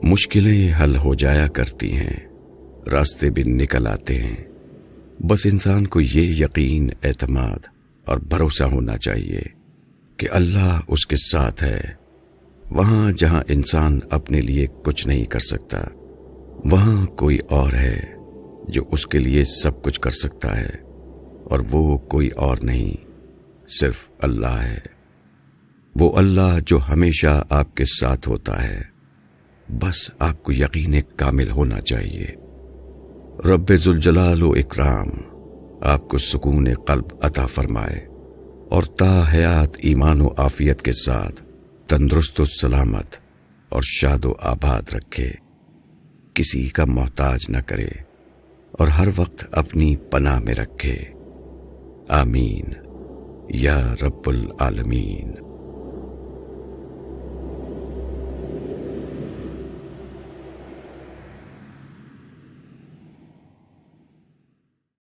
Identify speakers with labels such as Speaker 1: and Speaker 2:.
Speaker 1: مشکلیں حل ہو جایا کرتی ہیں، راستے بھی نکل آتے ہیں۔ بس انسان کو یہ یقین، اعتماد اور بھروسہ ہونا چاہیے کہ اللہ اس کے ساتھ ہے۔ وہاں جہاں انسان اپنے لیے کچھ نہیں کر سکتا، وہاں کوئی اور ہے جو اس کے لیے سب کچھ کر سکتا ہے، اور وہ کوئی اور نہیں، صرف اللہ ہے۔ وہ اللہ جو ہمیشہ آپ کے ساتھ ہوتا ہے۔ بس آپ کو یقین کامل ہونا چاہیے۔ رب ذوالجلال و اکرام آپ کو سکون قلب عطا فرمائے اور تا حیات ایمان و عافیت کے ساتھ تندرست و سلامت اور شاد و آباد رکھے، کسی کا محتاج نہ کرے اور ہر وقت اپنی پناہ میں رکھے۔ آمین یا رب العالمین۔